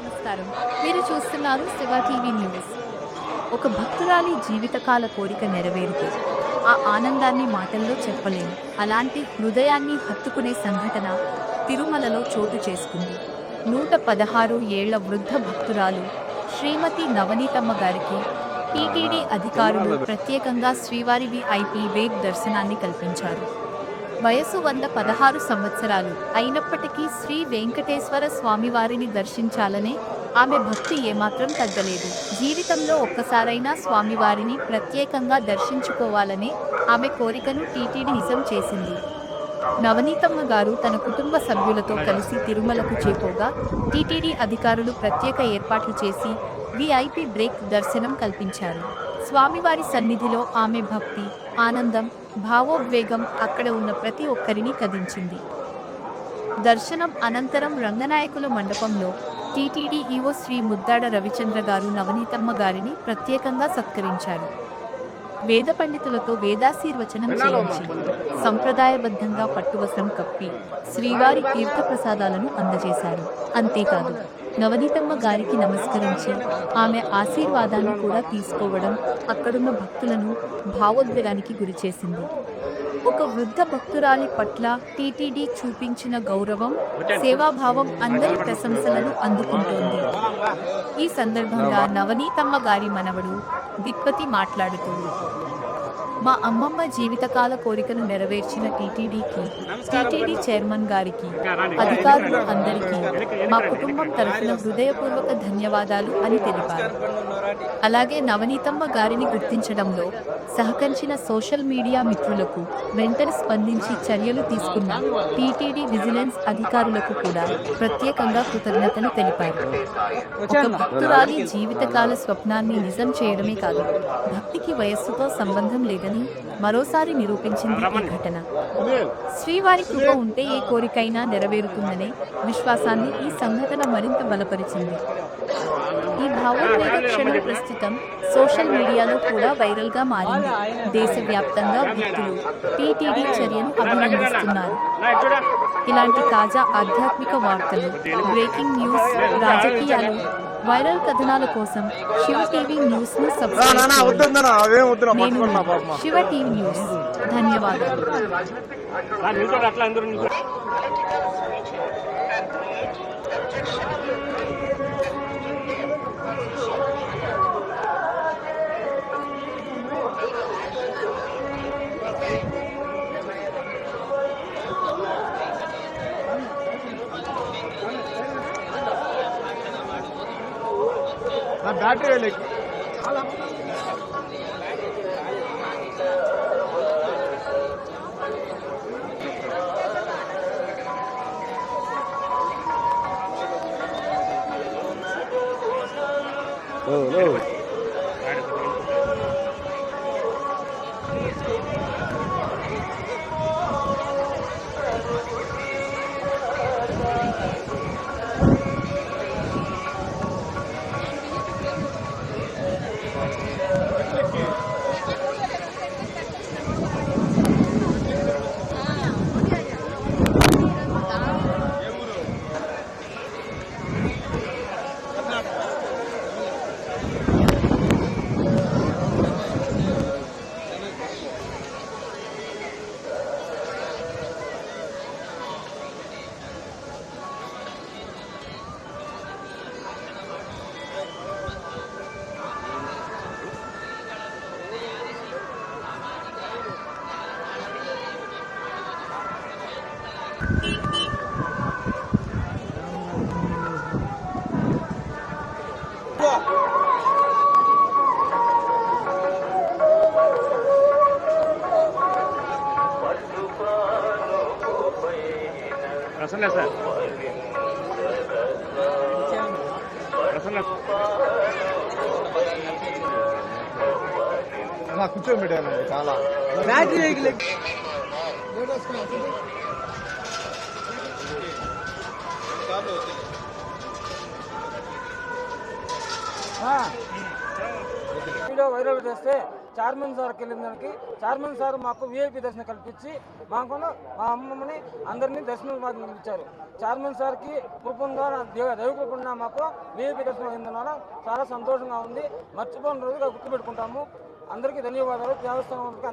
నమస్కారం. మీరు చూస్తున్నారు శివ టీవీ న్యూస్. ఒక భక్తురాలి జీవితకాల కోరిక నెరవేరితే ఆ ఆనందాన్ని మాటల్లో చెప్పలేము. అలాంటి హృదయాన్ని హత్తుకునే సంఘటన తిరుమలలో చోటు చేసుకుంది. 116 ఏళ్ల వృద్ధ భక్తురాలు శ్రీమతి నవనీతమ్మ గారికి టీటీడీ అధికారులు ప్రత్యేకంగా శ్రీవారి విఐపి వేగ్ దర్శనాన్ని కల్పించారు. వయసు 116 సంవత్సరాలు అయినప్పటికీ శ్రీ వెంకటేశ్వర స్వామివారిని దర్శించాలనే ఆమె భక్తి ఏమాత్రం తగ్గలేదు. జీవితంలో ఒక్కసారైనా స్వామివారిని ప్రత్యేకంగా దర్శించుకోవాలనే ఆమె కోరికను టీటీడీ నిజం చేసింది. నవనీతమ్మ గారు తన కుటుంబ సభ్యులతో కలిసి తిరుమలకు చేరుకోగా టీటీడీ అధికారులు ప్రత్యేక ఏర్పాట్లు చేసి విఐపి బ్రేక్ దర్శనం కల్పించారు. స్వామివారి సన్నిధిలో ఆమె భక్తి, ఆనందం, భావోద్వేగం అక్కడ ఉన్న ప్రతి ఒక్కరిని కదించింది. దర్శనం అనంతరం రంగనాయకుల మండపంలో టీటీడీ ఈవో శ్రీ ముద్దాడ రవిచంద్ర గారు నవనీతమ్మ గారిని ప్రత్యేకంగా సత్కరించారు. వేద పండితులతో వేదాశీర్వచనం చేయించి సంప్రదాయబద్ధంగా పట్టువస్త్రం కప్పి శ్రీవారి తీర్థప్రసాదాలను అందజేశారు. అంతేకాదు నవనీతమ్మ గారికి నమస్కరించి ఆమె ఆశీర్వాదాన్ని కూడా తీసుకోవడం అక్కడున్న భక్తులను భావోద్వేగానికి గురిచేసింది. ఒక వృద్ధ భక్తురాలి పట్ల టీటీడీ చూపించిన గౌరవం, సేవాభావం అందరి ప్రశంసలను అందుకుంటోంది. ఈ సందర్భంగా నవనీతమ్మ గారి మనవడు దిక్పతి మాట్లాడుతూ, మా అమ్మమ్మ జీవితకాల కోరికను నెరవేర్చిన టీటీడీ చైర్మన్ గారికి, అధికారులు అందరికీ మా కుటుంబం తరఫున హృదయపూర్వక ధన్యవాదాలు అని తెలిపారు. అలాగే నవనీతమ్మ గారిని గుర్తించడంలో సహకరించిన సోషల్ మీడియా మిత్రులకు, వెంటనే స్పందించి చర్యలు తీసుకున్న టీటీడీ విజిలెన్స్ అధికారులకు కూడా ప్రత్యేకంగా కృతజ్ఞతలు తెలిపారు. ఒక భక్తురాలి జీవితకాల స్వప్నాన్ని నిజం చేయడమే కాదు, భక్తికి వయస్సుతో సంబంధం లేదని మరోసారి నిరూపించింది ఈ ఘటన. శ్రీవారి కృప ఉంటే ఏ కోరికైనా నెరవేరుతుందనే విశ్వాసాన్ని ఈ సంఘటన మరింత బలపరిచింది. ఈ భావోద్వేగ క్షణం ప్రస్తుతం సోషల్ మీడియాలో కూడా వైరల్ గా మారింది. దేశవ్యాప్తంగా భక్తులు టీటీడీ చర్యను అభినందిస్తున్నారు. ఇలాంటి తాజా ఆధ్యాత్మిక వార్తలు, బ్రేకింగ్ న్యూస్, రాజకీయాలు, వైరల్ కథనాల కోసం శివ టీవీ న్యూస్ ను సబ్స్క్రైబ్ చేయండి. నేను శివ టీవీ న్యూస్. ధన్యవాదాలు. బ్యాటరీ ప్రసన్న సార్ కూర్చోబెట్టాను చాలా బ్యాటరీ వెహికల్ వీడియో వైరల్ చేస్తే చైర్మన్ సార్కి వెళ్ళిన దానికి చైర్మన్ సార్ మాకు విఐపి దర్శనం కల్పించి మా అమ్మమ్మని అందరినీ దర్శనం భాగ్యం ఇచ్చారు. చైర్మన్ సార్కి కృపంగా దైవ కృపణ మాకు విఐపి దర్శనం అయిందన్న చాలా సంతోషంగా ఉంది. మర్చిపోయిన రోజుగా గుర్తుపెట్టుకుంటాము. అందరికీ ధన్యవాదాలు. దేవస్థానం అందరికీ